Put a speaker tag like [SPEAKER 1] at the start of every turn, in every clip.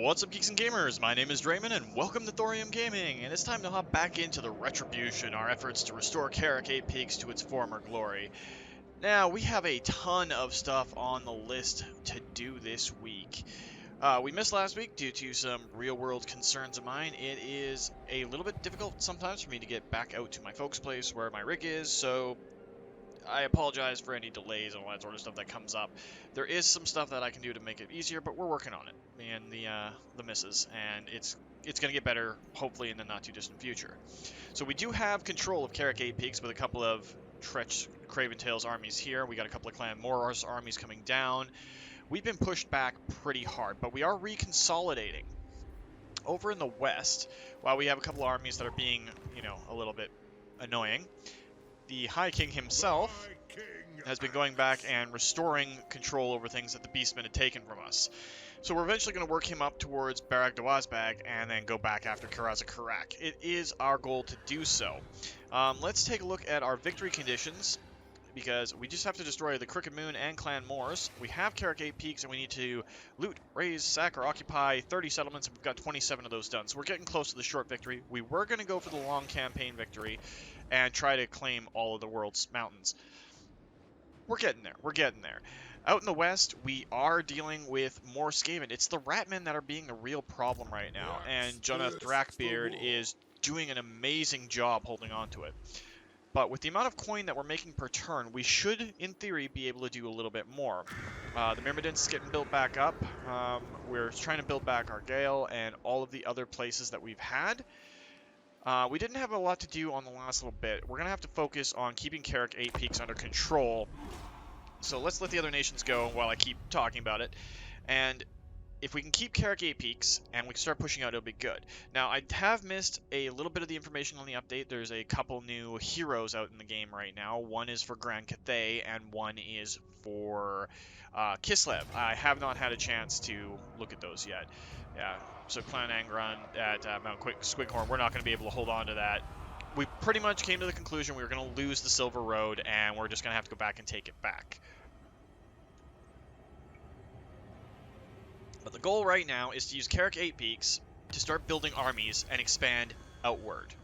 [SPEAKER 1] What's up, geeks and gamers? My name is Drementfh, and welcome to Thorium Gaming, and it's time to hop back into the Retribution, our efforts to restore Karak Eight Peaks to its former glory. Now, we have a ton of stuff on the list to do this week. We missed last week due to some real-world concerns of mine. It is a little bit difficult sometimes for me to get back out to my folks' place where my rig is, so I apologize for any delays and all that sort of stuff that comes up. There is some stuff that I can do to make it easier, but we're working on it, me and the missus, and it's going to get better, hopefully in the not-too-distant future. So we do have control of Karak Eight Peaks with a couple of Tretch Craventail's armies here. We got a couple of Clan Morar's armies coming down. We've been pushed back pretty hard, but we are reconsolidating. Over in the west, while we have a couple of armies that are being, a little bit annoying, the High King himself has been going back and restoring control over things that the Beastmen had taken from us. So we're eventually going to work him up towards Barak Dawazbag and then go back after Karak. It is our goal to do so. Let's take a look at our victory conditions, because we just have to destroy the Crooked Moon and Clan Moors. We have Karak Eight Peaks, and we need to loot, raise, sack, or occupy 30 settlements, and we've got 27 of those done. So we're getting close to the short victory. We were going to go for the long campaign victory and try to claim all of the world's mountains. We're getting there. We're getting there. Out in the west, we are dealing with more Skaven. It's the Ratmen that are being the real problem right now, and Jonathan Thrackbeard is doing an amazing job holding on to it. But with the amount of coin that we're making per turn, we should, in theory, be able to do a little bit more. The Myrmidons is getting built back up. We're trying to build back our Gale and all of the other places that we've had. We didn't have a lot to do on the last little bit. We're going to have to focus on keeping Karak Eight Peaks under control. So let's let the other nations go while I keep talking about it. And if we can keep Karak Eight Peaks and we can start pushing out, it'll be good. Now, I have missed a little bit of the information on the update. There's a couple new heroes out in the game right now. One is for Grand Cathay and one is for Kislev. I have not had a chance to look at those yet. Yeah, so Clan Angron at Mount Squighorn, we're not going to be able to hold on to that. We pretty much came to the conclusion we were going to lose the Silver Road, and we're just going to have to go back and take it back. But the goal right now is to use Karak Eight Peaks to start building armies and expand outward.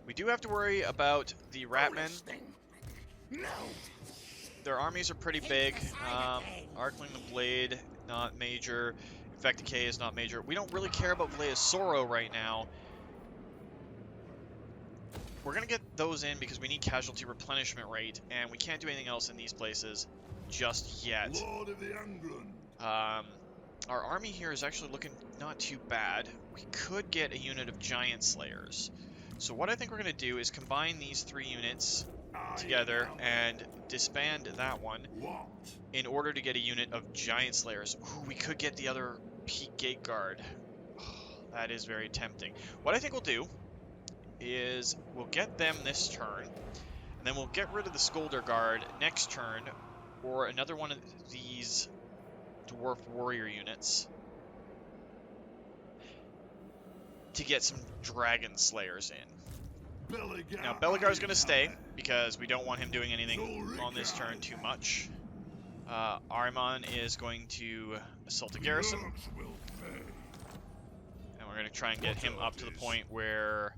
[SPEAKER 1] We do have to worry about the Ratmen. Their armies are pretty big. Arkling the Blade, not major. Infect Decay is not major. We don't really care about Valea's Sorrow right now. We're going to get those in because we need casualty replenishment rate, and we can't do anything else in these places just yet.
[SPEAKER 2] Lord of the England.
[SPEAKER 1] Our army here is actually looking not too bad. We could get a unit of Giant Slayers. So what I think we're going to do is combine these 3 units together and disband that one in order to get a unit of Giant Slayers. Ooh, we could get the other Peak Gate Guard. Oh, that is very tempting. What I think we'll do is we'll get them this turn, and then we'll get rid of the Skolder Guard next turn, or another one of these Dwarf Warrior units to get some Dragon Slayers in. Now, Belegar's going to stay, because we don't want him doing anything on this turn too much. Ahriman is going to assault a garrison, and we're going to try and get him up to the point where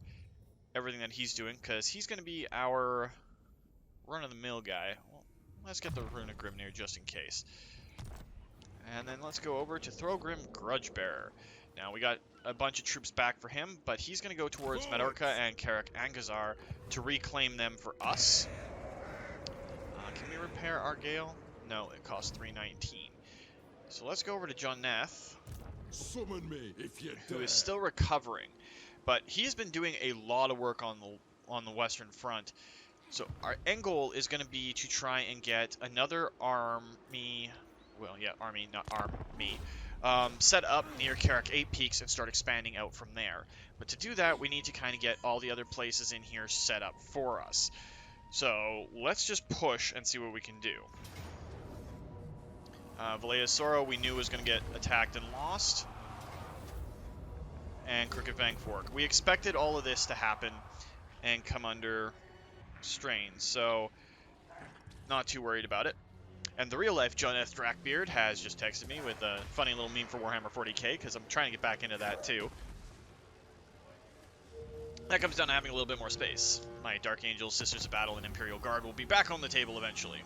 [SPEAKER 1] everything that he's doing, because he's going to be our run-of-the-mill guy. Well, let's get the Rune of Grimnir just in case. And then let's go over to Throgrim Grudgebearer. Now, we got a bunch of troops back for him, but he's going to go towards Medorka and Karak Angazar to reclaim them for us. Can we repair our Gale? No, it costs 319. So let's go over to Joneth,
[SPEAKER 2] Summon me if you
[SPEAKER 1] who
[SPEAKER 2] dare.
[SPEAKER 1] is still recovering. But he's been doing a lot of work on the Western Front. So our end goal is going to be to try and get another army, well, yeah, army, not army, set up near Karak Eight Peaks and start expanding out from there. But to do that, we need to kind of get all the other places in here set up for us. So let's just push and see what we can do. Valea's Sorrow we knew was going to get attacked and lost. And Crooked Fang Fork. We expected all of this to happen and come under strain, so not too worried about it. And the real-life Joneth Drakbeard has just texted me with a funny little meme for Warhammer 40k, because I'm trying to get back into that too. That comes down to having a little bit more space. My Dark Angels, Sisters of Battle, and Imperial Guard will be back on the table eventually.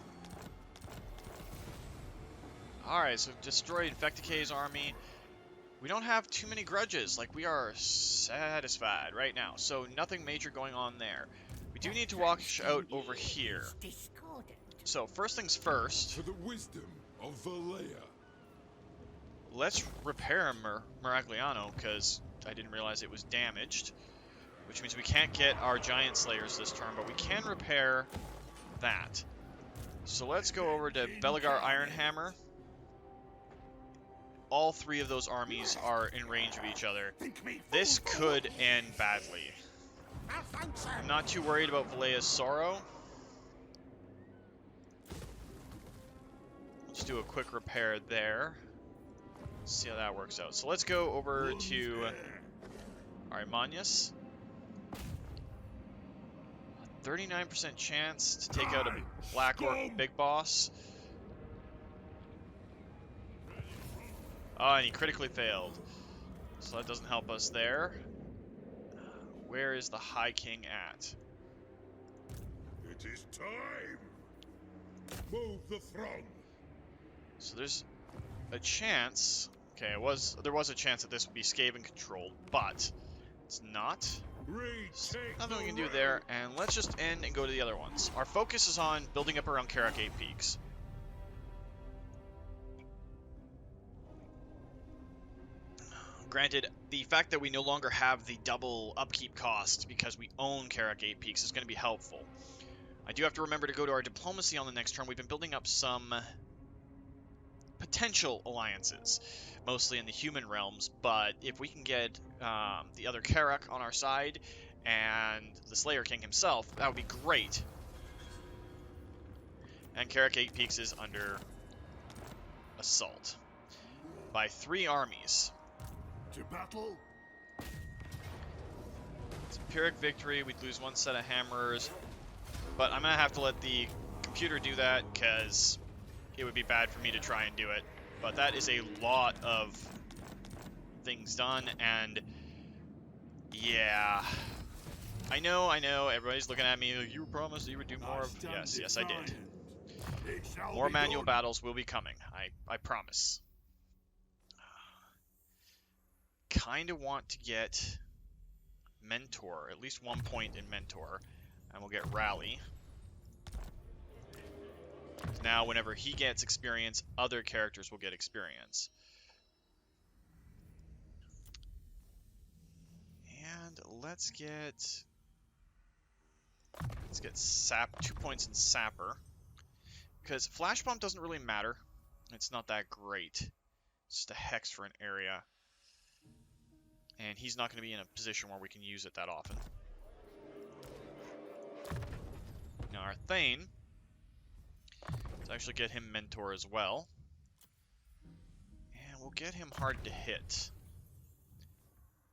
[SPEAKER 1] Alright, so destroyed Infecticae's army. We don't have too many grudges, like we are satisfied right now, so nothing major going on there. We do need to watch out over here. So first things first,
[SPEAKER 2] For the wisdom of Valea.
[SPEAKER 1] let's repair Miragliano, because I didn't realize it was damaged, which means we can't get our Giant Slayers this turn, but we can repair that. So let's go over to Belegar Ironhammer. All three of those armies are in range of each other. This could end badly. I'm not too worried about Valea's Sorrow. Let's do a quick repair there. See how that works out. So let's go over to Arimanius. 39% chance to take out a Black Orc Big Boss. Oh, and he critically failed. So that doesn't help us there. Where is the High King at?
[SPEAKER 2] It is time. Move the throng.
[SPEAKER 1] So there's a chance. Okay, there was a chance that this would be Skaven controlled, but it's not. Nothing we can do there, and let's just end and go to the other ones. Our focus is on building up around Karak Eight Peaks. Granted, the fact that we no longer have the double upkeep cost because we own Karak Eight Peaks is going to be helpful. I do have to remember to go to our diplomacy on the next turn. We've been building up some potential alliances, mostly in the human realms, but if we can get the other Karak on our side and the Slayer King himself, that would be great. And Karak Eight Peaks is under assault by 3 armies.
[SPEAKER 2] To battle.
[SPEAKER 1] It's a Pyrrhic victory. We'd lose 1 set of hammers, but I'm gonna have to let the computer do that because it would be bad for me to try and do it. But that is a lot of things done, and yeah, I know. Everybody's looking at me like, you promised you would do more of. Yes, I did. More manual battles will be coming. I promise. Kind of want to get Mentor, at least 1 point in Mentor, and we'll get Rally. Now, whenever he gets experience, other characters will get experience. And let's get 2 points in Sapper, because Flash Bomb doesn't really matter. It's not that great. It's just a hex for an area. And he's not going to be in a position where we can use it that often. Now our Thane, let's actually get him Mentor as well. And we'll get him hard to hit.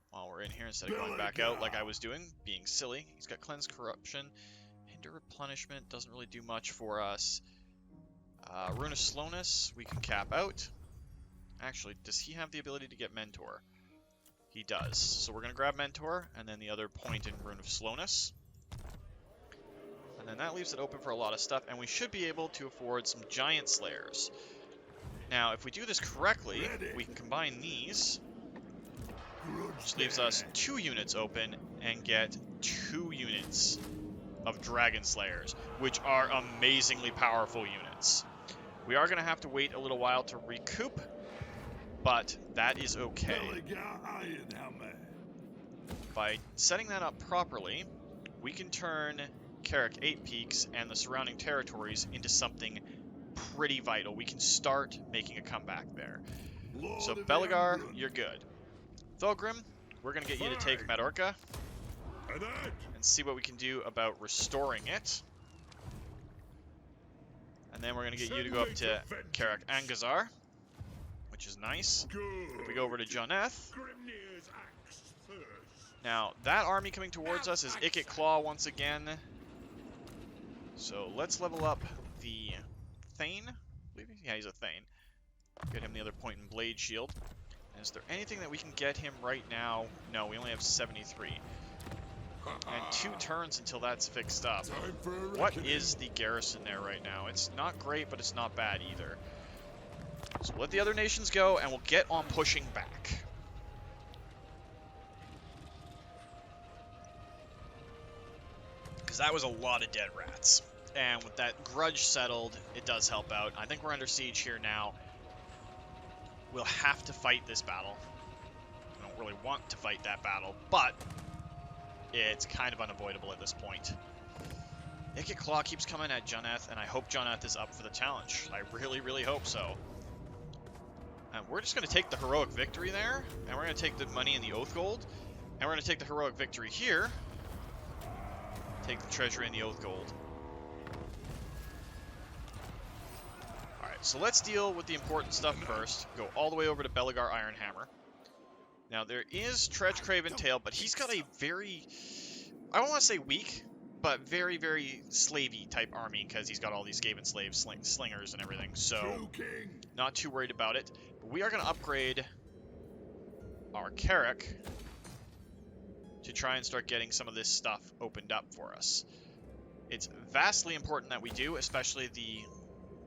[SPEAKER 1] While we're in here, instead of going back out like I was doing, being silly. He's got Cleanse Corruption. Hinder Replenishment doesn't really do much for us. Rune of Slowness, we can cap out. Actually, does he have the ability to get Mentor? He does. So we're going to grab Mentor, and then the other point in Rune of Slowness. And then that leaves it open for a lot of stuff, and we should be able to afford some Giant Slayers. Now, if we do this correctly, we can combine these, which leaves us 2 units open, and get 2 units of Dragon Slayers, which are amazingly powerful units. We are going to have to wait a little while to recoup, but that is okay. By setting that up properly, we can turn Karak Eight Peaks and the surrounding territories into something pretty vital. We can start making a comeback there. So Belegar, you're good. Thulgrim, we're going to get you to take Majorca and see what we can do about restoring it. And then we're going to get you to go up to Karak Angazar, which is nice. If we go over to Joneth. Now, that army coming towards us is Ikit Claw once again. So let's level up the Thane. Yeah, he's a Thane. Get him the other point and blade shield. And is there anything that we can get him right now? No, we only have 73. And 2 turns until that's fixed up. What is the garrison there right now? It's not great, but it's not bad either. So let the other nations go, and we'll get on pushing back. Because that was a lot of dead rats. And with that grudge settled, it does help out. I think we're under siege here now. We'll have to fight this battle. I don't really want to fight that battle, but it's kind of unavoidable at this point. Naked Claw keeps coming at Drementfh, and I hope Drementfh is up for the challenge. I really, really hope so. And we're just going to take the heroic victory there, and we're going to take the money and the Oath Gold, and we're going to take the heroic victory here. Take the treasure and the Oath Gold. Alright, so let's deal with the important stuff first. Go all the way over to Belagar Iron Hammer. Now, there is Tredge Craven Tail, but he's got a very, I don't want to say weak, but very, very slavey type army, because he's got all these Skaven slaves, slingers and everything, so not too worried about it. But we are going to upgrade our Karak to try and start getting some of this stuff opened up for us. It's vastly important that we do, especially the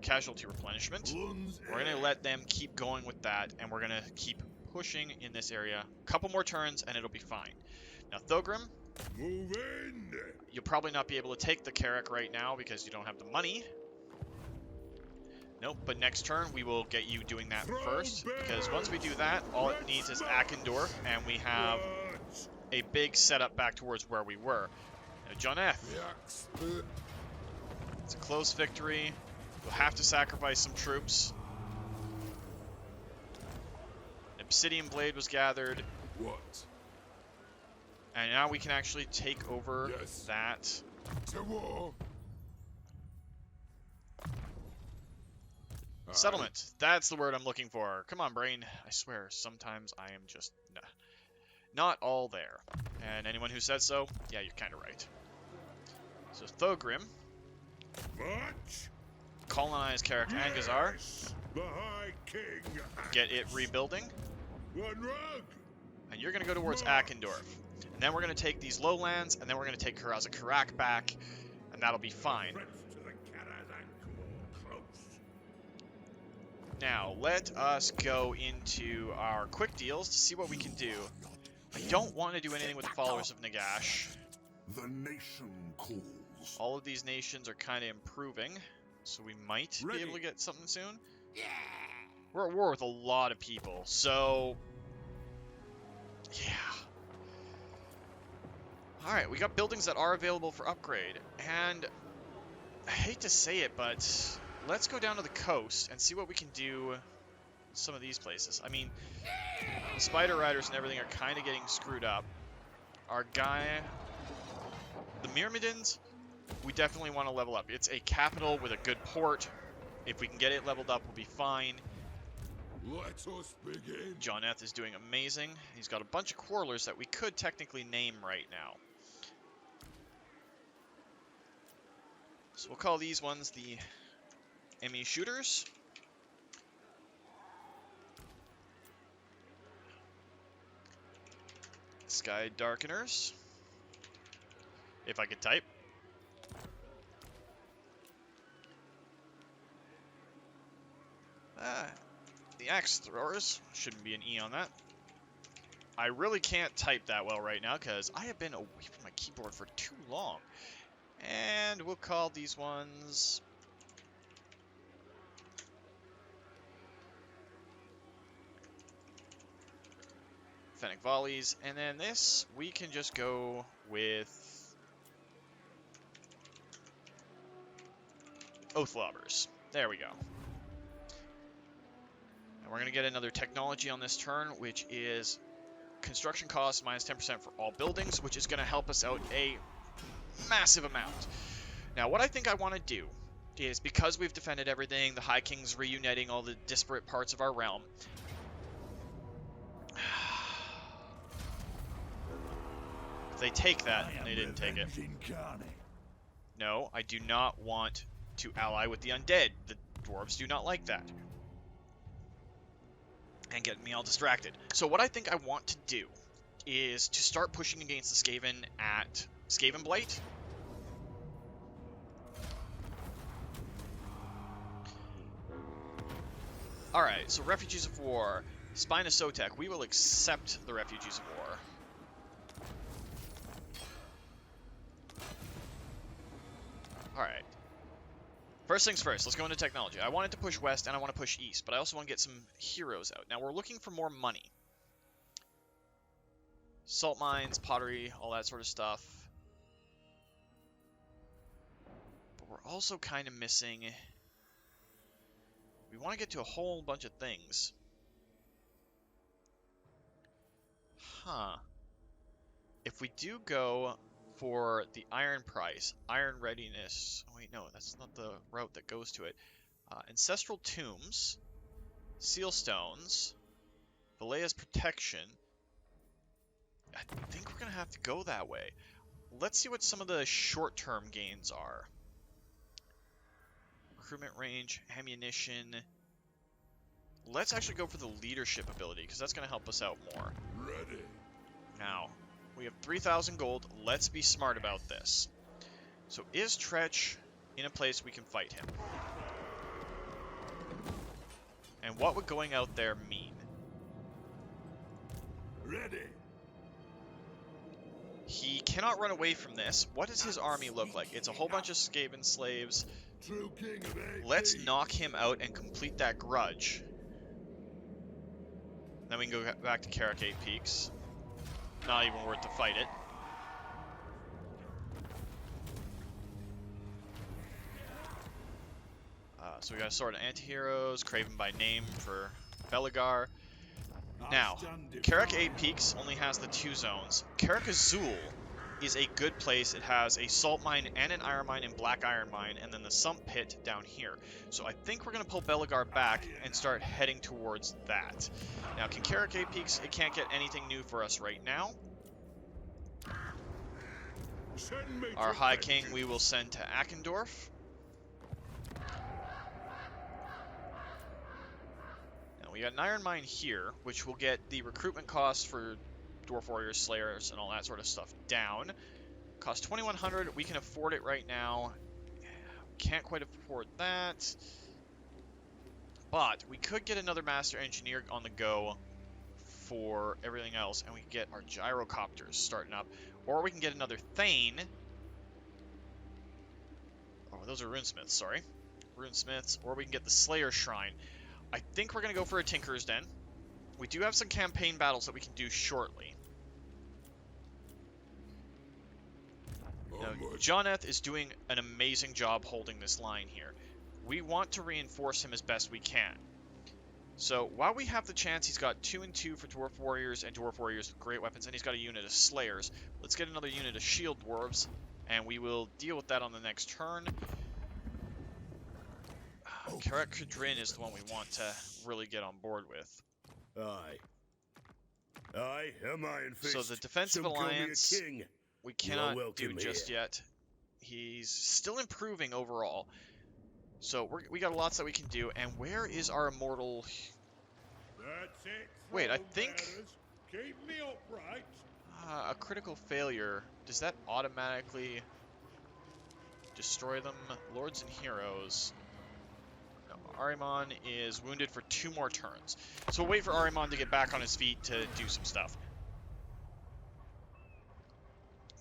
[SPEAKER 1] casualty replenishment. We're going to let them keep going with that, and we're going to keep pushing in this area. A couple more turns, and it'll be fine. Now, Thogrim,
[SPEAKER 2] Move in.
[SPEAKER 1] you'll probably not be able to take the Karak right now because you don't have the money. Nope, but next turn we will get you doing that first, because once we do that, all it needs is Akendorf, and we have a big setup back towards where we were. Now, Drementfh, it's a close victory. We'll have to sacrifice some troops. Obsidian Blade was gathered.
[SPEAKER 2] What?
[SPEAKER 1] And now we can actually take over that.
[SPEAKER 2] To war.
[SPEAKER 1] Settlement. That's the word I'm looking for. Come on, brain. I swear, sometimes I am just not all there. And anyone who says so, yeah, you're kind of right. So Thogrim,
[SPEAKER 2] Much.
[SPEAKER 1] colonize Karak and Gazar,
[SPEAKER 2] The High King.
[SPEAKER 1] get it rebuilding,
[SPEAKER 2] One rug.
[SPEAKER 1] and you're going to go towards Akendorf. And then we're going to take these lowlands, and then we're going to take Karaza Karak back, and that'll be fine.
[SPEAKER 2] Friends to the Karazhan close.
[SPEAKER 1] Now, let us go into our quick deals to see what we can do. I don't want to do anything with the followers of Nagash.
[SPEAKER 2] The nation calls.
[SPEAKER 1] All of these nations are kind of improving, so we might be able to get something soon. We're at war with a lot of people, so yeah. Alright, we got buildings that are available for upgrade, and I hate to say it, but let's go down to the coast and see what we can do with some of these places. I mean, Spider Riders and everything are kind of getting screwed up. Our guy, the Myrmidons, we definitely want to level up. It's a capital with a good port. If we can get it leveled up, we'll be fine.
[SPEAKER 2] Let us begin.
[SPEAKER 1] Drementfh is doing amazing. He's got a bunch of quarrelers that we could technically name right now. So we'll call these ones the Emmy Shooters. Sky Darkeners. If I could type. The Axe Throwers. Shouldn't be an E on that. I really can't type that well right now because I have been away from my keyboard for too long. And we'll call these ones Fennec Volleys. And then this, we can just go with Oath Lobbers. There we go. And we're going to get another technology on this turn, which is construction costs minus 10% for all buildings, which is going to help us out a massive amount. Now, what I think I want to do is, because we've defended everything, the High King's reuniting all the disparate parts of our realm. If they take that, and they didn't take it. No, I do not want to ally with the undead. The Dwarves do not like that. And get me all distracted. So what I think I want to do is to start pushing against the Skaven at Skaven Blight. Alright, so Refugees of War. Spine of Sotek. We will accept the Refugees of War. Alright. First things first, let's go into technology. I wanted to push west and I want to push east, but I also want to get some heroes out. Now we're looking for more money. Salt mines, pottery, all that sort of stuff. But we're also kind of missing... We want to get to a whole bunch of things. Huh. If we do go for the iron price, iron readiness... Oh, wait, no, that's not the route that goes to it. Ancestral tombs, seal stones, Valea's protection. I think we're going to have to go that way. Let's see what some of the short-term gains are. Recruitment range, ammunition. Let's actually go for the leadership ability, because that's going to help us out more.
[SPEAKER 2] Ready.
[SPEAKER 1] Now, we have 3,000 gold. Let's be smart about this. So is Tretch in a place we can fight him? And what would going out there mean?
[SPEAKER 2] Ready.
[SPEAKER 1] He cannot run away from this. What does his army look like? It's a whole bunch of Skaven slaves.
[SPEAKER 2] True king of Eight
[SPEAKER 1] Let's
[SPEAKER 2] Peaks.
[SPEAKER 1] knock him out and complete that grudge. Then we can go back to Karak Eight Peaks. Not even worth to fight it. So we got a Sword of Antiheroes, Craven by Name for Belegar. Now, Karak Eight Peaks only has the 2 zones. Karak Azul is a good place. It has a salt mine and an iron mine and black iron mine, and then the sump pit down here. So I think we're going to pull Belegar back and start heading towards that. Now, can Karak Eight Peaks, it can't get anything new for us right now.
[SPEAKER 2] Send me
[SPEAKER 1] Our
[SPEAKER 2] to
[SPEAKER 1] High
[SPEAKER 2] vengeance.
[SPEAKER 1] King we will send to Akendorf. Now we got an iron mine here, which will get the recruitment costs for Dwarf Warriors, Slayers, and all that sort of stuff down. Cost 2,100. We can afford it right now. Can't quite afford that. But we could get another Master Engineer on the go for everything else, and we can get our gyrocopters starting up. Or we can get another Thane. Oh, those are runesmiths, sorry. Runesmiths. Or we can get the Slayer Shrine. I think we're going to go for a Tinker's Den. We do have some campaign battles that we can do shortly. Now, Drementfh is doing an amazing job holding this line here. We want to reinforce him as best we can. So, while we have the chance, he's got 2 and 2 for Dwarf Warriors and Dwarf Warriors with great weapons, and he's got a unit of Slayers. Let's get another unit of Shield Dwarves, and we will deal with that on the next turn. Karak Kudrin is the one we want to really get on board with.
[SPEAKER 2] I am Iron Fist.
[SPEAKER 1] So the Defensive
[SPEAKER 2] Some call me a
[SPEAKER 1] Alliance,
[SPEAKER 2] king.
[SPEAKER 1] we
[SPEAKER 2] You are
[SPEAKER 1] cannot
[SPEAKER 2] welcome
[SPEAKER 1] do just
[SPEAKER 2] here.
[SPEAKER 1] yet. He's still improving overall. So we got lots that we can do. And where is our immortal...
[SPEAKER 2] That's it.
[SPEAKER 1] Wait, I
[SPEAKER 2] throne
[SPEAKER 1] think...
[SPEAKER 2] bearers. Keep me upright.
[SPEAKER 1] a critical failure. Does that automatically destroy them? Lords and Heroes. No, Ahriman is wounded for 2 more turns. So we'll wait for Ahriman to get back on his feet to do some stuff.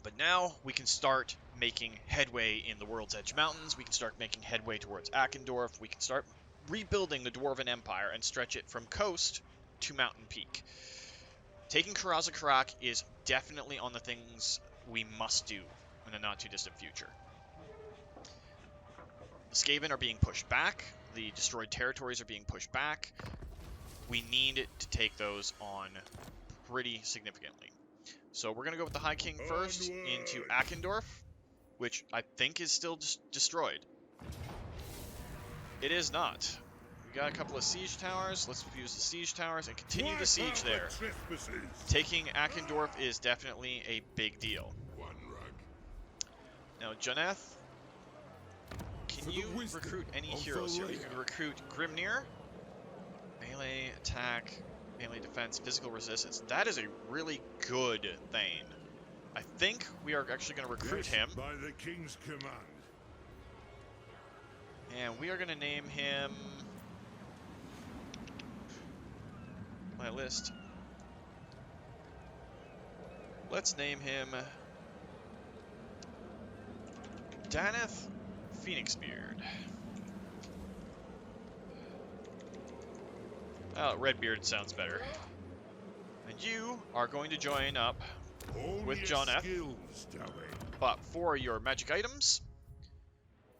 [SPEAKER 1] But now we can start making headway in the World's Edge Mountains. We can start making headway towards Akendorf. We can start rebuilding the Dwarven Empire and stretch it from coast to mountain peak. Taking Karak is definitely on the things we must do in the not-too-distant future. The Skaven are being pushed back. The destroyed territories are being pushed back. We need to take those on pretty significantly. So we're going to go with the High King first into Akendorf, which I think is still destroyed. It is not. We got a couple of siege towers. Let's use the siege towers and continue the siege there. Taking Akendorf is definitely a big deal.
[SPEAKER 2] One rug.
[SPEAKER 1] Now, Drementfh, can can
[SPEAKER 2] for the
[SPEAKER 1] you
[SPEAKER 2] wisdom
[SPEAKER 1] recruit any
[SPEAKER 2] of
[SPEAKER 1] heroes here? You
[SPEAKER 2] Valera.
[SPEAKER 1] can recruit Grimnir, melee attack, melee defense, physical resistance. That is a really good Thane. I think we are actually going to recruit
[SPEAKER 2] Yes,
[SPEAKER 1] him,
[SPEAKER 2] by the king's command.
[SPEAKER 1] and we are going to name him... My list. Let's name him Drementfh Phoenixbeard. Oh, Redbeard sounds better. And you are going to join up
[SPEAKER 2] All
[SPEAKER 1] with
[SPEAKER 2] your
[SPEAKER 1] Drementfh.
[SPEAKER 2] skills, Towie.
[SPEAKER 1] But for your magic items,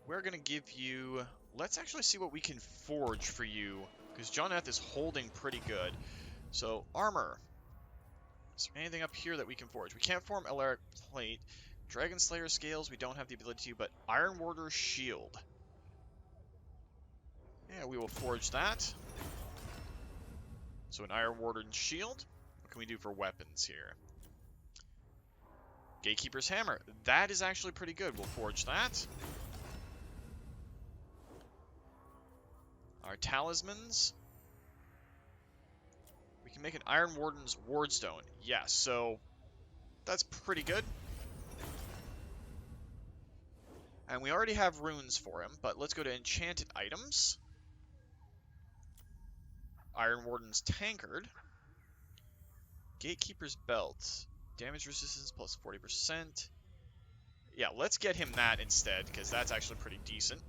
[SPEAKER 1] we're going to give you... Let's actually see what we can forge for you, because Drementfh is holding pretty good. So, armor. Is there anything up here that we can forge? We can't form Alaric Plate. Dragon Slayer Scales, we don't have the ability to, but Iron Warder Shield. Yeah, we will forge that. So an Iron Warden Shield. What can we do for weapons here? Gatekeeper's Hammer. That is actually pretty good. We'll forge that. Our talismans. We can make an Iron Warden's Wardstone. Yes, so that's pretty good. And we already have runes for him, but let's go to enchanted items. Iron Warden's Tankard. Gatekeeper's Belt. Damage resistance plus 40%. Yeah, let's get him that instead, because that's actually pretty decent.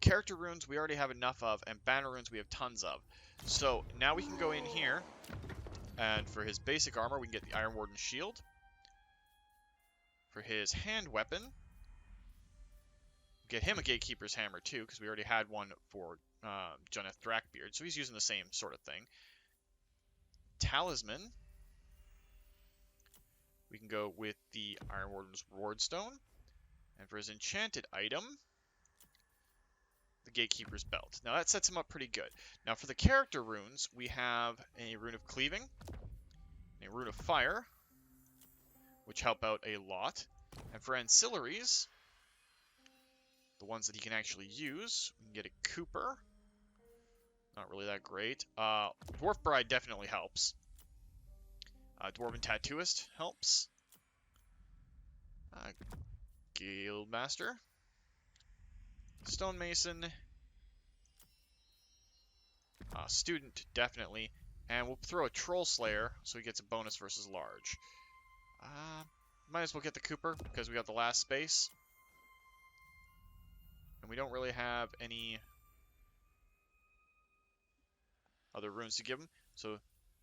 [SPEAKER 1] Character runes we already have enough of, and banner runes we have tons of. So now we can go in here, and for his basic armor we can get the Iron Warden Shield. For his hand weapon, get him a Gatekeeper's Hammer too, because we already had one for Drementfh Drakbeard, so he's using the same sort of thing. Talisman, we can go with the Iron Warden's Wardstone. And for his enchanted item, the Gatekeeper's Belt. Now that sets him up pretty good. Now for the character runes, we have a Rune of Cleaving, a Rune of Fire, which help out a lot. And for ancillaries, the ones that he can actually use, we can get a Cooper. Not really that great. Dwarf Bride definitely helps. Dwarven Tattooist helps. Guildmaster. Stonemason. Student, definitely. And we'll throw a Troll Slayer, so he gets a bonus versus large. Might as well get the Cooper, because we got the last space. And we don't really have any other runes to give him. So,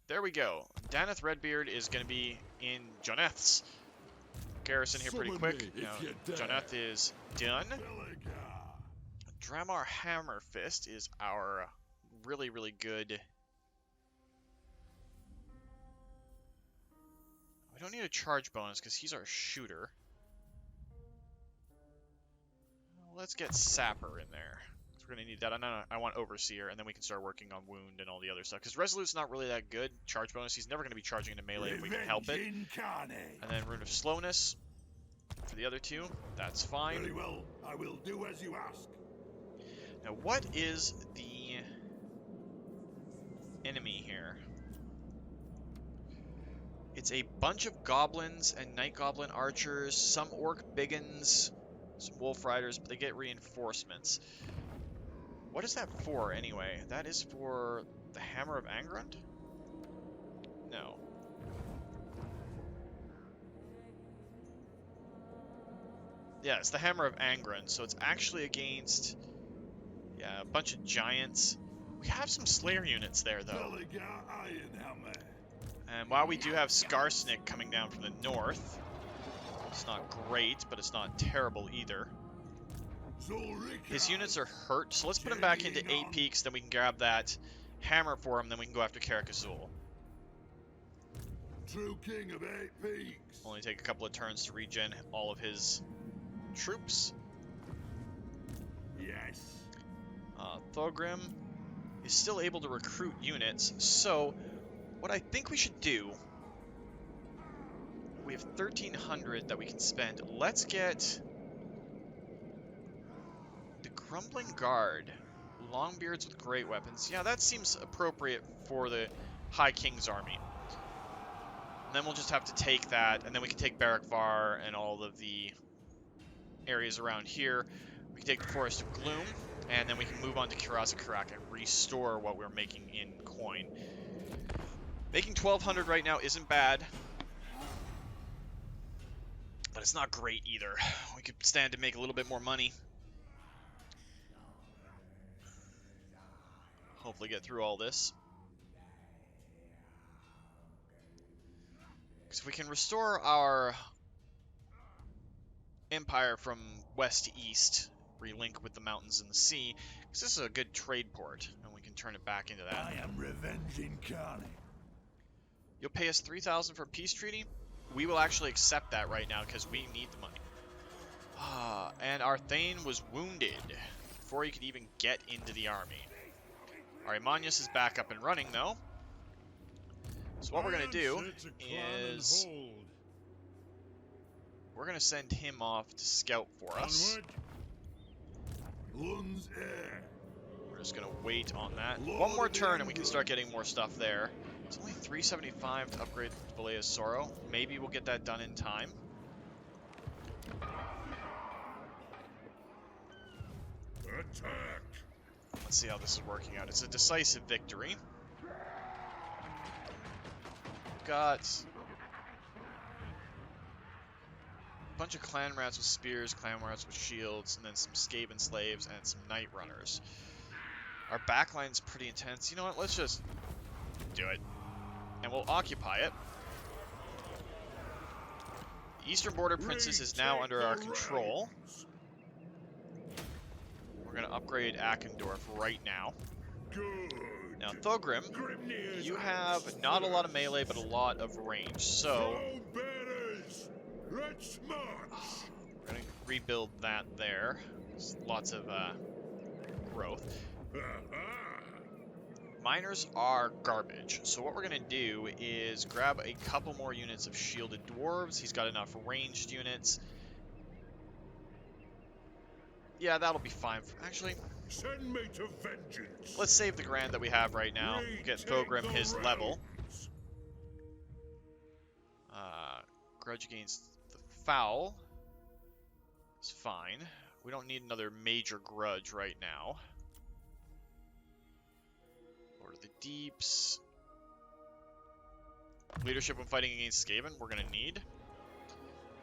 [SPEAKER 1] there we go. Drementfh Redbeard is going to be in Drementfh's garrison here pretty quick. Now, Drementfh is done. Dramar Hammerfist is our really, really good... We don't need a charge bonus because he's our shooter. Let's get Sapper in there. We're going to need that. I want Overseer, and then we can start working on Wound and all the other stuff. Because Resolute's not really that good. Charge bonus, he's never going to be charging into melee if we can help it. And then Rune of Slowness for the other two. That's fine.
[SPEAKER 2] Very well. I will do as you ask.
[SPEAKER 1] Now, what is the enemy here? It's a bunch of goblins and night goblin archers, some orc biggins, some wolf riders, but they get reinforcements. What is that for, anyway? That is for the Hammer of Angrund? No. Yeah, it's the Hammer of Angrund, so it's actually against, yeah, a bunch of giants. We have some Slayer units there, though. And while we do have Skarsnik coming down from the north, it's not great, but it's not terrible either. His units are hurt, so let's put him back into 8 Peaks, then we can grab that hammer for him, then we can go after Karak Azul.
[SPEAKER 2] True king of 8 Peaks.
[SPEAKER 1] Only take a couple of turns to regen all of his troops.
[SPEAKER 2] Yes.
[SPEAKER 1] Thorgrim is still able to recruit units, so what I think we should do, we have 1,300 that we can spend. Let's get Crumbling Guard. Longbeards with great weapons. Yeah, that seems appropriate for the High King's army. And then we'll just have to take that, and then we can take Barakvar and all of the areas around here. We can take the Forest of Gloom, and then we can move on to Karak and restore what we're making in coin. Making 1,200 right now isn't bad, but it's not great either. We could stand to make a little bit more money. Hopefully get through all this. Because if we can restore our empire from west to east, relink with the mountains and the sea, because this is a good trade port, and we can turn it back into that.
[SPEAKER 2] I am revenging Kani.
[SPEAKER 1] You'll pay us 3,000 for a peace treaty? We will actually accept that right now, because we need the money. And our Thane was wounded before he could even get into the army. Alright, Manius is back up and running, though. So what we're going to do is we're going to send him off to scout for us. We're just going to wait on that. One more turn and we can start getting more stuff there. It's only 375 to upgrade Valea's Sorrow. Maybe we'll get that done in time.
[SPEAKER 2] Attack!
[SPEAKER 1] Let's see how this is working out. It's a decisive victory. Got a bunch of clan rats with spears, clan rats with shields, and then some Skaven slaves and some night runners. Our backline's pretty intense. You know what? Let's just do it. And we'll occupy it. The Eastern Border Princess is now under our control. We're going to upgrade Akendorf right now. Now, Thogrim, you have not a lot of melee, but a lot of range, so we're going to rebuild that there. There's lots of growth. Miners are garbage, so what we're going to do is grab a couple more units of shielded dwarves. He's got enough ranged units. Yeah, that'll be fine. Actually,
[SPEAKER 2] send me to vengeance.
[SPEAKER 1] Let's save the grand that we have right now. Get Thogrim his level. Grudge against the Foul is fine. We don't need another major grudge right now. Lord of the Deeps. Leadership when fighting against Skaven, we're going to need.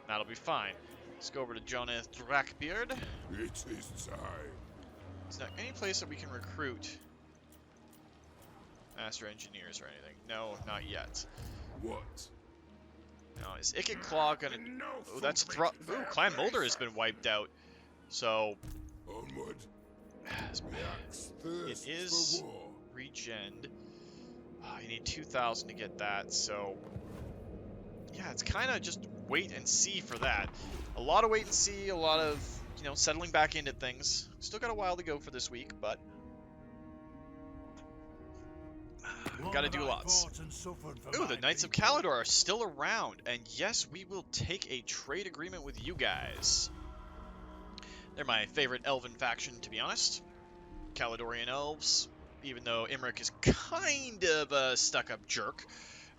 [SPEAKER 1] That'll be fine. Let's go over to Joneth Drakbeard.
[SPEAKER 2] It is time.
[SPEAKER 1] Is there any place that we can recruit Master Engineers or anything? No, not yet.
[SPEAKER 2] What?
[SPEAKER 1] No, is Ikit Claw gonna... Oh, that's... Ooh, Clan Mulder has been wiped out. So...
[SPEAKER 2] Onward.
[SPEAKER 1] It is regened. Oh, you need 2,000 to get that, so... Yeah, it's kind of just wait and see for that. A lot of wait and see, a lot of, you know, settling back into things. Still got a while to go for this week, but... Got to do lots. Ooh, the Knights of Kalador are still around, and yes, we will take a trade agreement with you guys. They're my favorite elven faction, to be honest. Kaladorian elves, even though Imric is kind of a stuck-up jerk,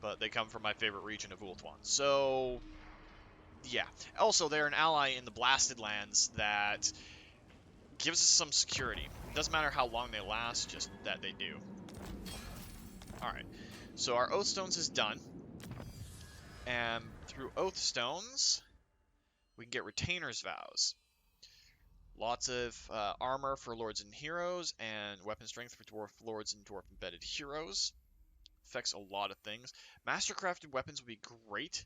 [SPEAKER 1] but they come from my favorite region of Ulthuan. So, yeah. Also, they're an ally in the Blasted Lands that gives us some security. Doesn't matter how long they last, just that they do. Alright, so our Oathstones is done. And through Oathstones, we can get Retainer's Vows. Lots of armor for Lords and Heroes, and weapon strength for Dwarf Lords and Dwarf Embedded Heroes. Affects a lot of things. Mastercrafted weapons would be great,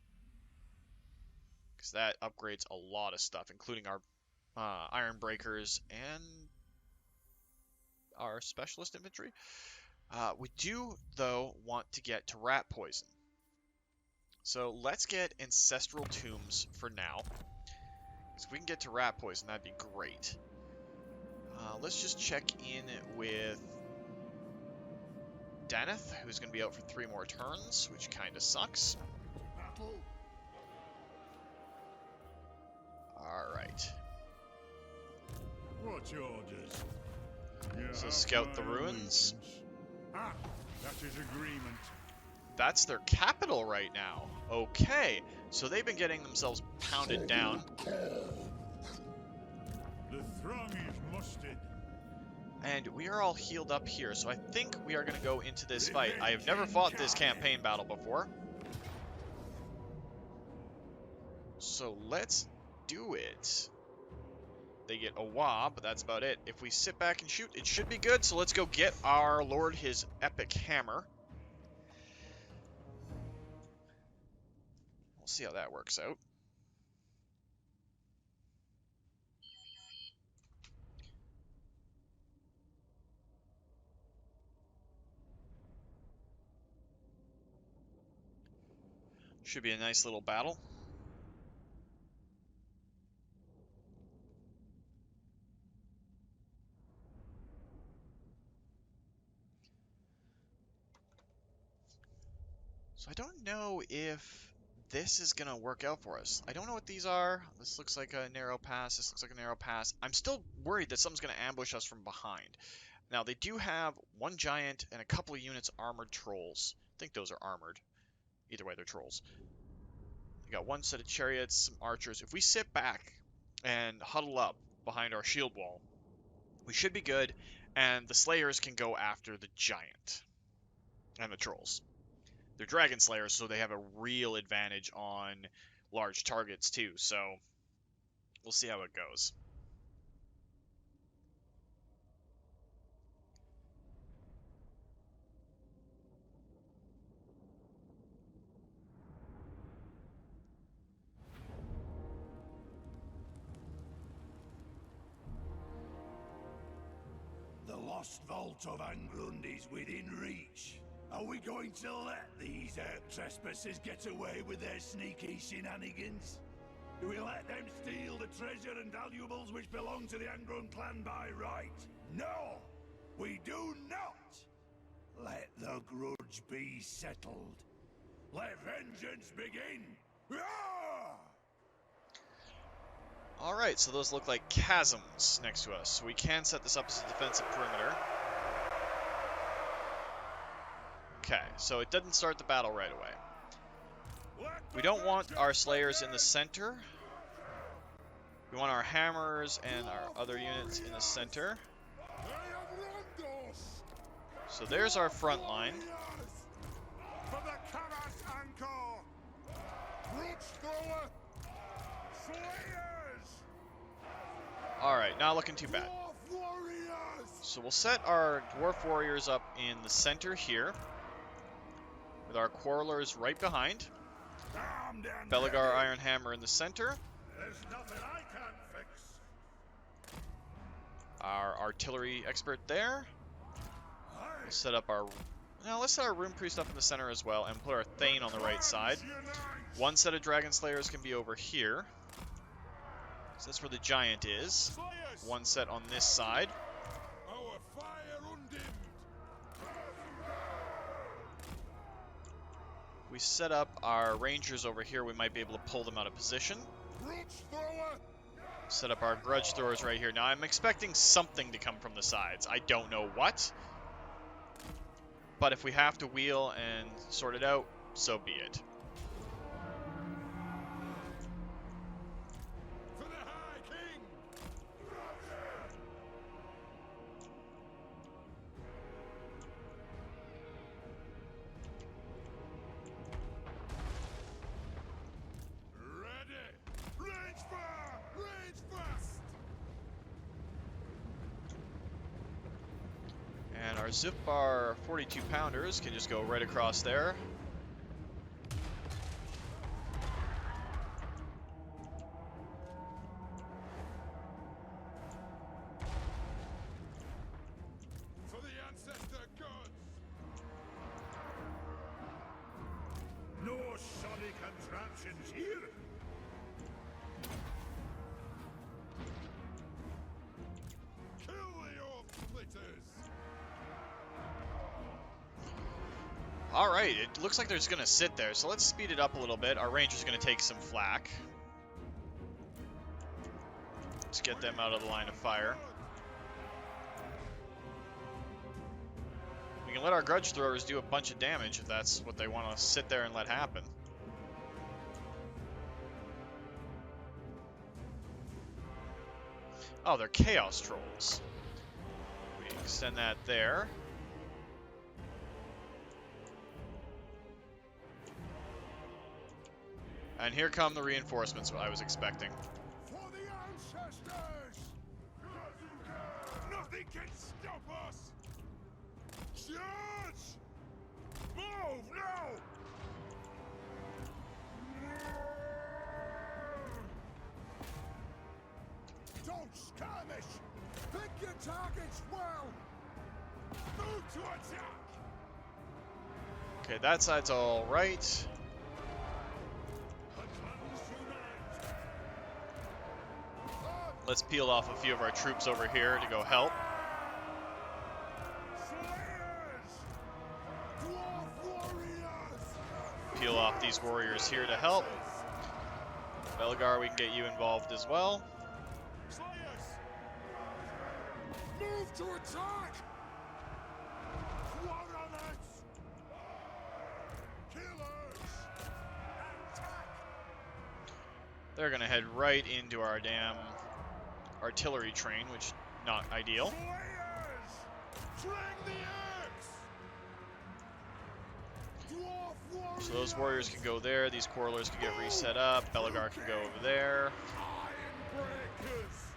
[SPEAKER 1] because that upgrades a lot of stuff, including our Iron Breakers and our Specialist Infantry. We do, though, want to get to Rat Poison. So let's get Ancestral Tombs for now. If we can get to Rat Poison, that'd be great. Let's just check in with Daneth, who's going to be out for 3 more turns, which kind of sucks. Alright.
[SPEAKER 3] Such orders. You
[SPEAKER 1] So
[SPEAKER 3] have
[SPEAKER 1] scout the
[SPEAKER 3] my
[SPEAKER 1] ruins.
[SPEAKER 3] allegiance. Ah, that is agreement.
[SPEAKER 1] That's their capital right now. Okay, so they've been getting themselves pounded down.
[SPEAKER 3] The throng is mustered.
[SPEAKER 1] And we are all healed up here, so I think we are going to go into this fight. I have never fought this campaign battle before. So let's do it. They get a wah, but that's about it. If we sit back and shoot, it should be good. So let's go get our lord his epic hammer. We'll see how that works out. Should be a nice little battle. So I don't know if this is going to work out for us. I don't know what these are. This looks like a narrow pass. This looks like a narrow pass. I'm still worried that something's going to ambush us from behind. Now, they do have one giant and a couple of units armored trolls. I think those are armored. Either way, they're trolls. We got one set of chariots, some archers. If we sit back and huddle up behind our shield wall, we should be good, and the slayers can go after the giant and the trolls. They're dragon slayers, so they have a real advantage on large targets too, so we'll see how it goes.
[SPEAKER 3] The lost vault of Angrund is within reach. Are we going to let these trespassers get away with their sneaky shenanigans? Do we let them steal the treasure and valuables which belong to the Angrund clan by right? No! We do not! Let the grudge be settled. Let vengeance begin!
[SPEAKER 1] Alright, so those look like chasms next to us, so we can set this up as a defensive perimeter. Okay, so it doesn't start the battle right away. We don't want our slayers in the center. We want our hammers and our other units in the center. So there's our front line. Alright, not looking too bad. So we'll set our dwarf warriors up in the center here, with our quarrelers right behind. Belagar Iron Hammer in the center. Our artillery expert there. We'll set up our... Now let's set our Rune Priest up in the center as well and put our Thane on the right side. One set of Dragon Slayers can be over here. So that's where the giant is. One set on this side. We set up our rangers over here, we might be able to pull them out of position. Set up our grudge throwers right here. Now I'm expecting something to come from the sides. I don't know what. But if we have to wheel and sort it out, so be it. And our Zipbar 42 pounders can just go right across there.
[SPEAKER 2] For the ancestor gods!
[SPEAKER 3] No shoddy contraptions here!
[SPEAKER 2] Kill the orc splitters!
[SPEAKER 1] Alright, it looks like they're just going to sit there, so let's speed it up a little bit. Our ranger's going to take some flak. Let's get them out of the line of fire. can let our grudge throwers do a bunch of damage if that's what they want to sit there and let happen. Oh, they're chaos trolls. We extend that there. And here come the reinforcements I was expecting.
[SPEAKER 2] For the ancestors! Nothing can stop us! Charge! Move now! Don't skirmish! Pick your targets well! Move to attack!
[SPEAKER 1] Okay, that side's all right. Let's peel off a few of our troops over here to go help. Peel off these warriors here to help. Belgar, we can get you involved as well.
[SPEAKER 2] Move to attack! Killers! Attack!
[SPEAKER 1] They're gonna head right into our damn artillery train, which is not ideal.
[SPEAKER 2] Swing the axe! Dwarf warriors!
[SPEAKER 1] So those warriors can go there, these Quarrelers can get reset up, Belgar can go over there.
[SPEAKER 2] Iron breakers!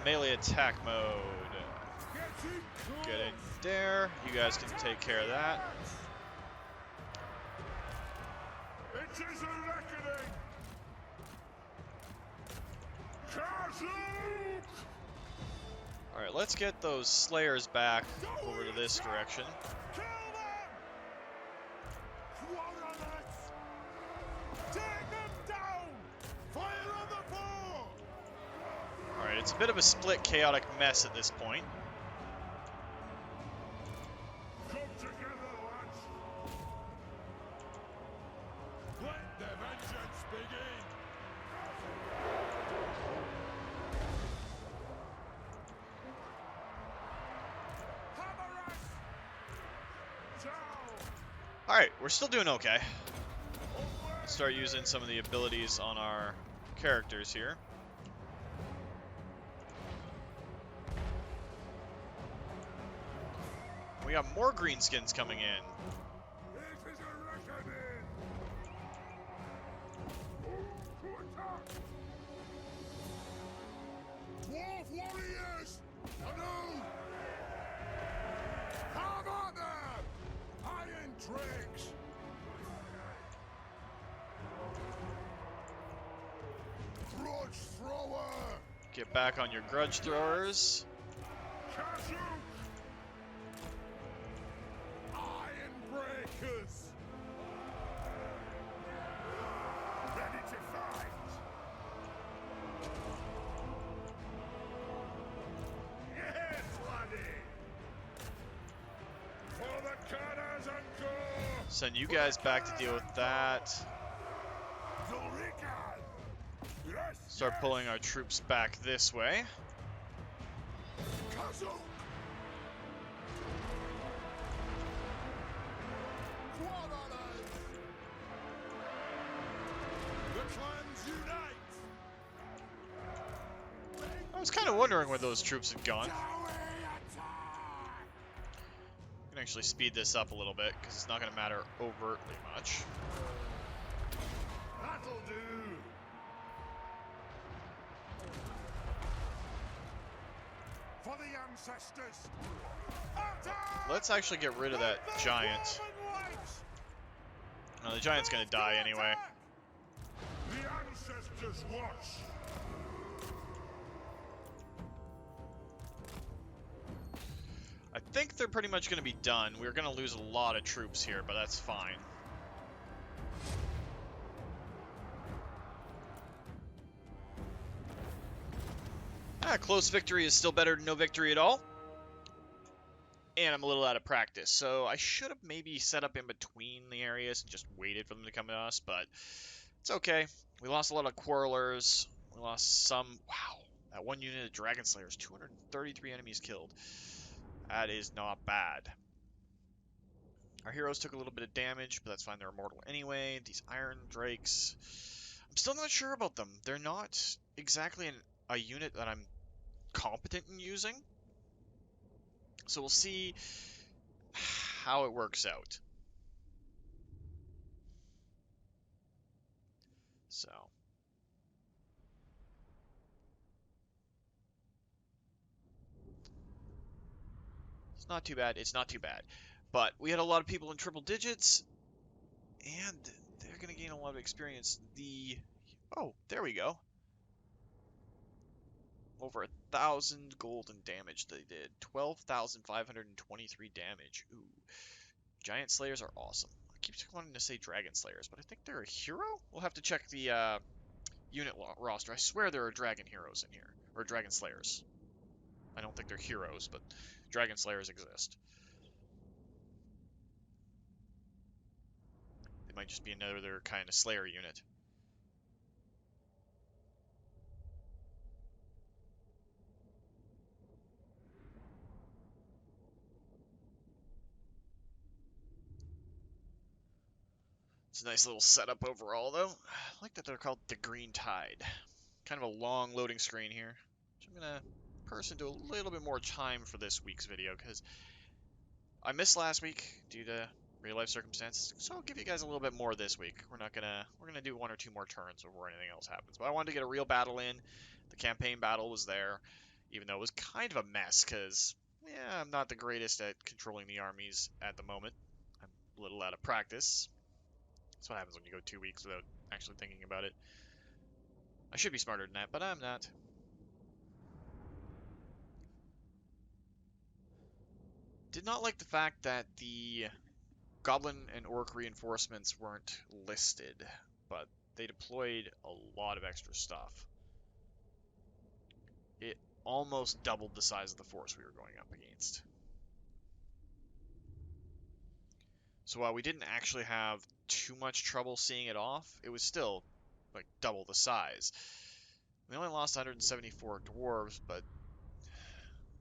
[SPEAKER 1] Melee attack mode.
[SPEAKER 2] Getting close!
[SPEAKER 1] Get in there, you guys can take care of that.
[SPEAKER 2] It is a reckoning! Kazuk!
[SPEAKER 1] Alright, let's get those Slayers back over to this direction.
[SPEAKER 2] Kill them! Quarrelers! Take them down! Fire on the foe!
[SPEAKER 1] Alright, it's a bit of a split chaotic mess at this point.
[SPEAKER 2] Come together, lads! Let the vengeance begin! Hammer us! Down!
[SPEAKER 1] Alright, we're still doing okay. Let's start using some of the abilities on our characters here. We got more greenskins coming in.
[SPEAKER 2] It is a reckoning! To attack! Dwarf warriors! Anew! Have at them! Iron tricks! Grudge thrower!
[SPEAKER 1] Get back on your grudge throwers.
[SPEAKER 2] Kazuk! Iron breakers! Ready to fight! Yes, laddie! For the cannons and gore!
[SPEAKER 1] Send you guys back to deal with that.
[SPEAKER 2] Dorican! Yes!
[SPEAKER 1] Start pulling our troops back this way.
[SPEAKER 2] Kazuk! Quarrelers! The clans unite!
[SPEAKER 1] I was kind of wondering where those troops had gone.
[SPEAKER 2] Dowie attack!
[SPEAKER 1] I can actually speed this up a little bit because it's not going to matter overtly much.
[SPEAKER 2] That'll do! For the ancestors! Attack!
[SPEAKER 1] Let's actually get rid of that
[SPEAKER 2] Let the
[SPEAKER 1] giant.
[SPEAKER 2] Roman lights!
[SPEAKER 1] No, the giant's going to die anyway.
[SPEAKER 2] The ancestors watch!
[SPEAKER 1] I think they're pretty much going to be done. We're going to lose a lot of troops here, but that's fine. Close victory is still better than no victory at all. And I'm a little out of practice, so I should have maybe set up in between the areas and just waited for them to come to us, but it's okay. We lost a lot of Quarrelers. We lost some... Wow, that one unit of Dragon Slayers, 233 enemies killed. That is not bad. Our heroes took a little bit of damage, but that's fine. They're immortal anyway. These Iron Drakes, I'm still not sure about them. They're not exactly a unit that I'm competent in using. So we'll see how it works out. So. It's not too bad. It's not too bad. But we had a lot of people in triple digits, and they're going to gain a lot of experience. Oh, there we go. Over 1,000 gold in damage they did. 12,523 damage. Ooh. Giant Slayers are awesome. I keep wanting to say Dragon Slayers, but I think they're a hero? We'll have to check the unit roster. I swear there are Dragon Heroes in here. Or Dragon Slayers. I don't think they're heroes, but Dragon Slayers exist. They might just be another kind of Slayer unit. It's a nice little setup overall, though. I like that they're called the Green Tide. Kind of a long loading screen here. Which I'm going to purse into a little bit more time for this week's video, because I missed last week due to real-life circumstances. So I'll give you guys a little bit more this week. We're gonna do 1 or 2 more turns before anything else happens. But I wanted to get a real battle in. The campaign battle was there, even though it was kind of a mess, because, yeah, I'm not the greatest at controlling the armies at the moment. I'm a little out of practice. That's what happens when you go 2 weeks without actually thinking about it. I should be smarter than that, but I'm not. Did not like the fact that the Goblin and Orc reinforcements weren't listed, but they deployed a lot of extra stuff. It almost doubled the size of the force we were going up against. So while we didn't actually have too much trouble seeing it off, it was still like double the size. We only lost 174 dwarves, but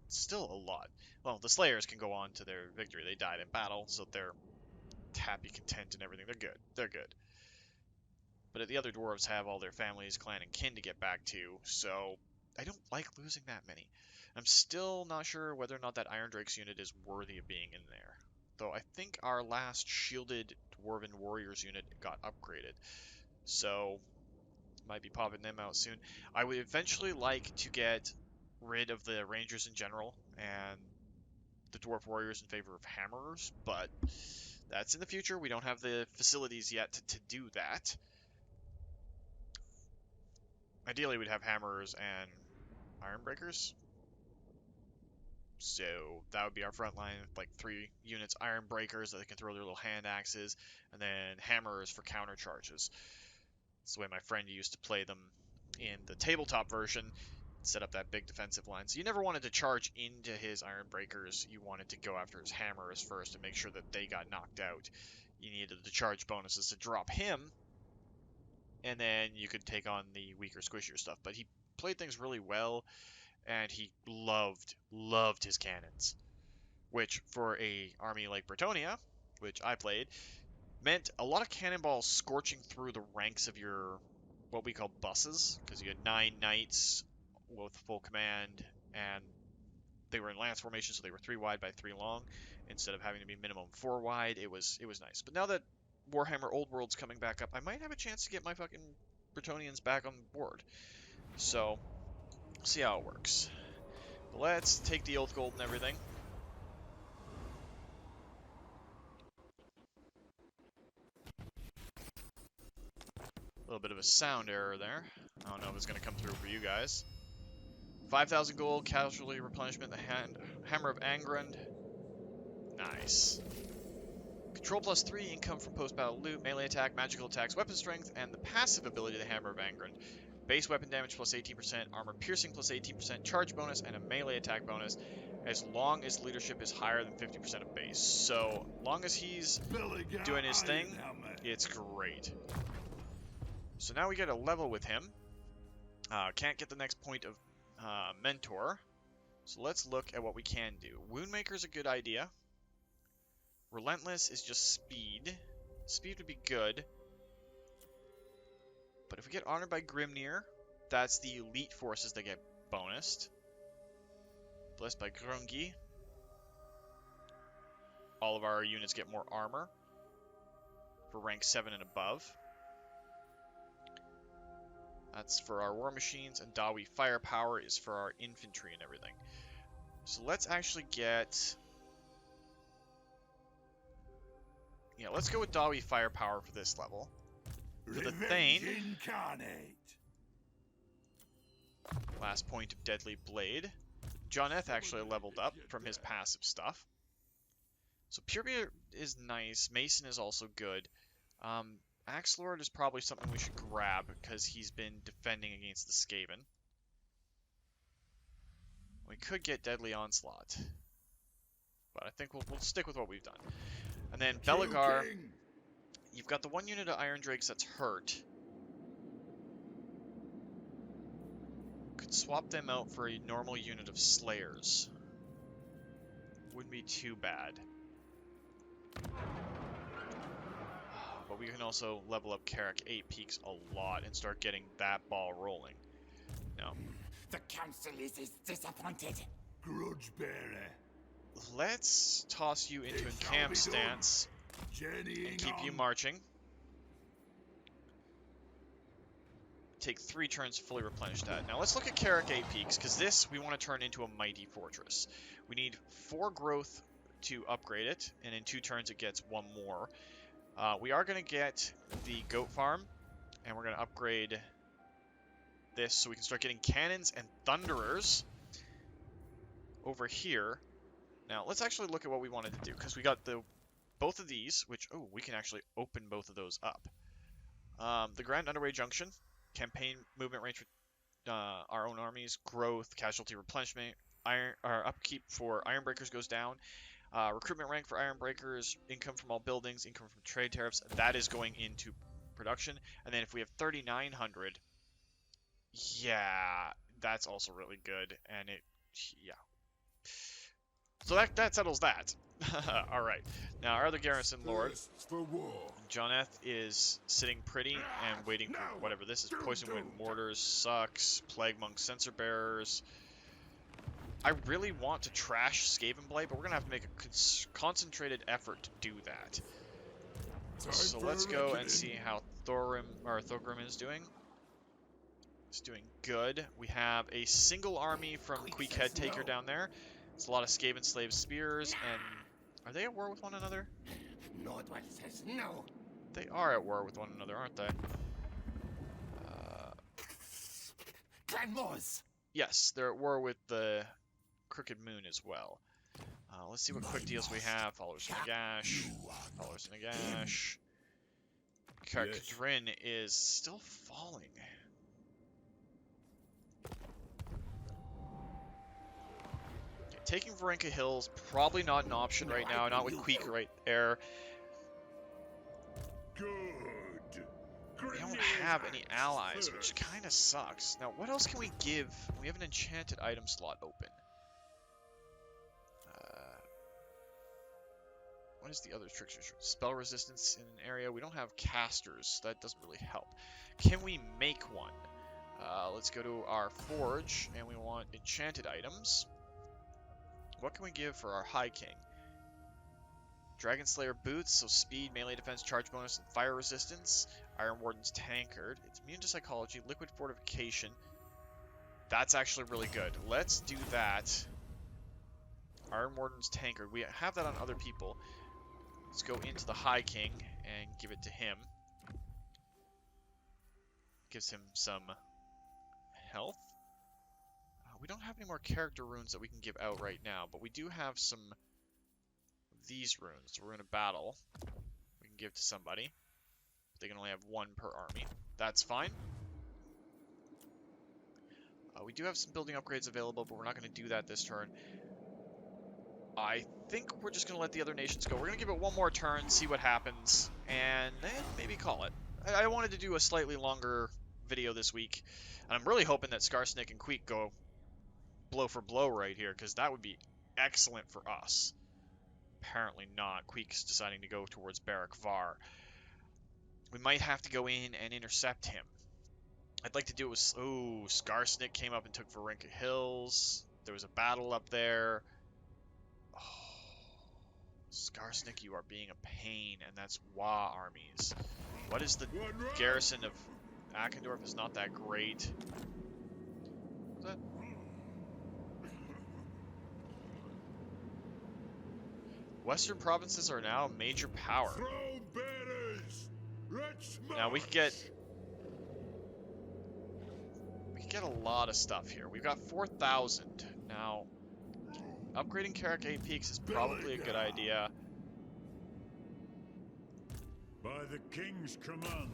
[SPEAKER 1] still a lot. Well, the Slayers can go on to their victory. They died in battle, so they're happy, content, and everything. They're good. They're good. But the other dwarves have all their families, clan, and kin to get back to, so I don't like losing that many. I'm still not sure whether or not that Iron Drake's unit is worthy of being in there. Though I think our last shielded Dwarven Warriors unit got upgraded. So, might be popping them out soon. I would eventually like to get rid of the Rangers in general and the Dwarf Warriors in favor of Hammerers, but that's in the future. We don't have the facilities yet to do that. Ideally, we'd have Hammerers and Iron Breakers. So that would be our front line, like 3 units Iron Breakers that they can throw their little hand axes, and then Hammerers for counter charges. That's the way my friend used to play them in the tabletop version, set up that big defensive line. So you never wanted to charge into his Iron Breakers. You wanted to go after his Hammerers first and make sure that they got knocked out. You needed the charge bonuses to drop him, and then you could take on the weaker, squishier stuff. But he played things really well, and he loved his cannons, which for a army like Bretonia, which I played, meant a lot of cannonballs scorching through the ranks of your what we call buses, because you had 9 knights with full command, and they were in lance formation, so they were 3 wide by 3 long instead of having to be minimum 4 wide. It was nice. But now that Warhammer Old World's coming back up, I might have a chance to get my fucking Bretonians back on board. So, see how it works. But let's take the Oath Gold and everything. A little bit of a sound error there. I don't know if it's going to come through for you guys. 5,000 gold, casualty replenishment, the Hammer of Angrund. Nice. Control plus 3, income from post-battle loot, melee attack, magical attacks, weapon strength, and the passive ability, the Hammer of Angrund. Base weapon damage plus 18%, armor piercing plus 18%, charge bonus, and a melee attack bonus, as long as leadership is higher than 50% of base. So, long as he's doing his thing, it's great. So now we get a level with him. Can't get the next point of mentor, So let's look at what we can do. Woundmaker is a good idea. Relentless is just speed. Speed would be good. But if we get honored by Grimnir, that's the elite forces that get bonused. Blessed by Grungi. All of our units get more armor for rank 7 and above. That's for our war machines, and Dawi firepower is for our infantry and everything. So let's actually get... Yeah, let's go with Dawi firepower for this level. For the Thane,
[SPEAKER 3] Incarnate.
[SPEAKER 1] last point of Deadly Blade. Drementfh actually leveled up from his passive stuff. So Pureblood is nice. Mason is also good. Axe Lord is probably something we should grab because he's been defending against the Skaven. We could get Deadly Onslaught, but I think we'll stick with what we've done. And then Belagar, you've got the one unit of Iron Drakes that's hurt. Could swap them out for a normal unit of Slayers. Wouldn't be too bad. But we can also level up Karak 8 Peaks a lot and start getting that ball rolling. No.
[SPEAKER 4] The council is disappointed.
[SPEAKER 3] Grudge bearer.
[SPEAKER 1] Let's toss you into a camp stance and keep you marching. Take 3 turns to fully replenish that. Now let's look at Karak 8 Peaks, because this we want to turn into a mighty fortress. We need 4 growth to upgrade it, and in 2 turns it gets 1 more. We are going to get the goat farm, and we're going to upgrade this so we can start getting cannons and thunderers over here. Now let's actually look at what we wanted to do, because we got both of these, which, oh, we can actually open both of those up. The Grand Underway Junction, campaign movement range for our own armies, growth, casualty replenishment, upkeep for Ironbreakers goes down. Recruitment rank for Ironbreakers, income from all buildings, income from trade tariffs, that is going into production. And then if we have 3,900, yeah, that's also really good. And yeah. So that settles that. Alright, now our other garrison lord, Drementfh, is sitting pretty and waiting for whatever this is. Poison Wind Mortars sucks, Plague Monk Sensor Bearers. I really want to trash Skaven Blade, but we're going to have to make a concentrated effort to do that. So let's go and see how Thorgrim is doing. It's doing good. We have a single army from Queek Head Taker down there. It's a lot of Skaven Slave Spears, and are they at war with one another?
[SPEAKER 4] Nordwell says no.
[SPEAKER 1] They are at war with one another, aren't they?
[SPEAKER 4] Clanmores.
[SPEAKER 1] Yes, they're at war with the Crooked Moon as well. Let's see what quick deals we have. Followers in a Gash. Followers in a Gash. Karkdrin is still falling. Okay, taking Varenka Hills, probably not an option right now. Not with Queek right there. We don't have any allies, which kind of sucks. Now, what else can we give? We have an enchanted item slot open. What is the other trickster? Spell resistance in an area. We don't have casters, so that doesn't really help. Can we make one? Let's go to our forge, and we want enchanted items. What can we give for our High King? Dragon Slayer boots, so speed, melee defense, charge bonus, and fire resistance. Iron Warden's tankard. It's immune to psychology, liquid fortification. That's actually really good. Let's do that. Iron Warden's tankard. We have that on other people. Let's go into the High King and give it to him. Gives him some health. We don't have any more character runes that we can give out right now, but we do have some of these runes. The Rune of Battle. We can give to somebody. They can only have 1 per army. That's fine. We do have some building upgrades available, but we're not going to do that this turn. I think we're just going to let the other nations go. We're going to give it 1 more turn, see what happens, and then maybe call it. I wanted to do a slightly longer video this week, and I'm really hoping that Skarsnik and Queek go blow for blow right here, because that would be excellent for us. Apparently not. Queek's deciding to go towards Barak Var. We might have to go in and intercept him. I'd like to do it with... Oh, Skarsnik came up and took Varinka Hills. There was a battle up there. Oh, Skarsnik, you are being a pain, and that's Wa armies. What is the garrison of Akendorf? Is not that great. What's that? Western provinces are now a major power. Now we could get a lot of stuff here. We've got 4,000 now. Upgrading Karak 8 Peaks is probably a good idea.
[SPEAKER 2] By the king's command.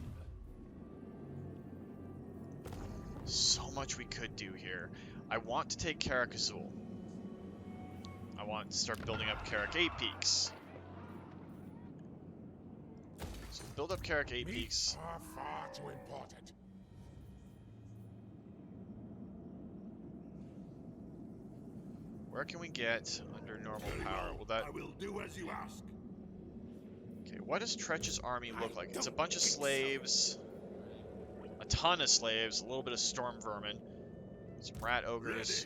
[SPEAKER 1] So much we could do here. I want to take Karak Azul. I want to start building up Karak 8 Peaks. So build up Karak 8 Peaks.
[SPEAKER 2] Are far too important.
[SPEAKER 1] Where can we get under normal power? Will that...
[SPEAKER 3] I will do as you ask.
[SPEAKER 1] Okay, what does Tretch's army look like? It's a bunch of slaves. A ton of slaves. A little bit of storm vermin. Some rat ogres.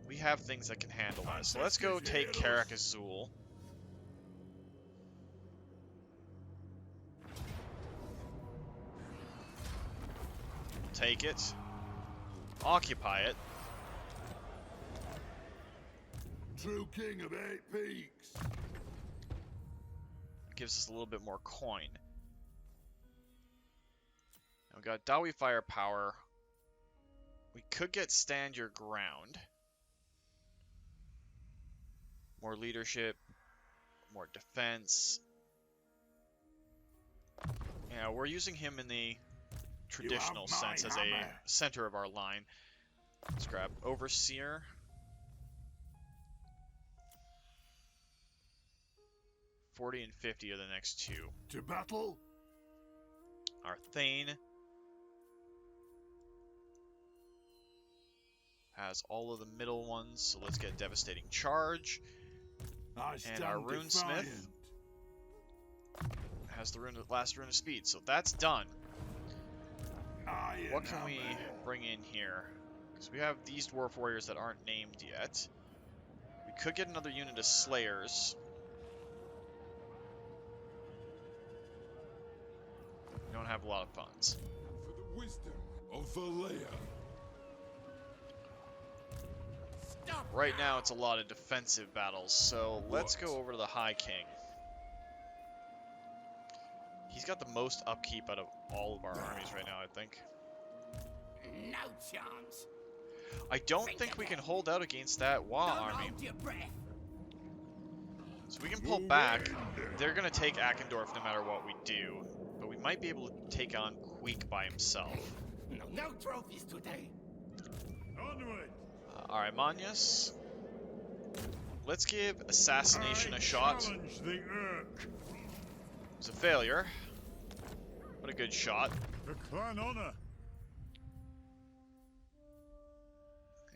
[SPEAKER 1] We have things that can handle that. So let's go take Karak Azul. Take it. Occupy it.
[SPEAKER 3] True king of 8 Peaks.
[SPEAKER 1] Gives us a little bit more coin. Now we got Dawi firepower. We could get stand your ground. More leadership. More defense. Yeah, we're using him in the traditional sense as a center of our line. Let's grab Overseer. $40 and $50 are the next two.
[SPEAKER 3] To battle.
[SPEAKER 1] Our Thane has all of the middle ones, so let's get Devastating Charge. And our Runesmith has the last rune of speed, so that's done. What can we bring in here? Because we have these Dwarf Warriors that aren't named yet. We could get another unit of Slayers. We don't have a lot of funds.
[SPEAKER 2] For the wisdom of Valea.
[SPEAKER 1] Right now it's a lot of defensive battles, so let's go over to the High King. He's got the most upkeep out of all of our armies right now, I think.
[SPEAKER 4] No chance.
[SPEAKER 1] I don't think we can hold out against that Wa army. So we can pull back. They're going to take Akendorf no matter what we do. But we might be able to take on Queek by himself.
[SPEAKER 4] No trophies today.
[SPEAKER 2] Onward.
[SPEAKER 1] Alright, Manyas. Let's give Assassination a shot.
[SPEAKER 2] Challenge the Urk.
[SPEAKER 1] It's a failure. What a good shot.
[SPEAKER 2] The clan honor.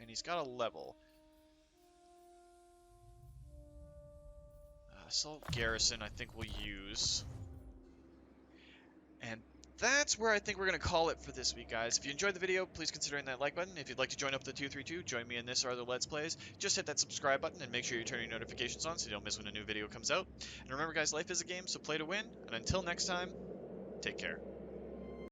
[SPEAKER 1] And he's got a level. Assault Garrison I think we'll use. And that's where I think we're going to call it for this week, guys. If you enjoyed the video, please consider hitting that like button. If you'd like to join up with the 232, join me in this or other Let's Plays, just hit that subscribe button and make sure you turn your notifications on so you don't miss when a new video comes out. And remember, guys, life is a game, so play to win. And until next time, take care.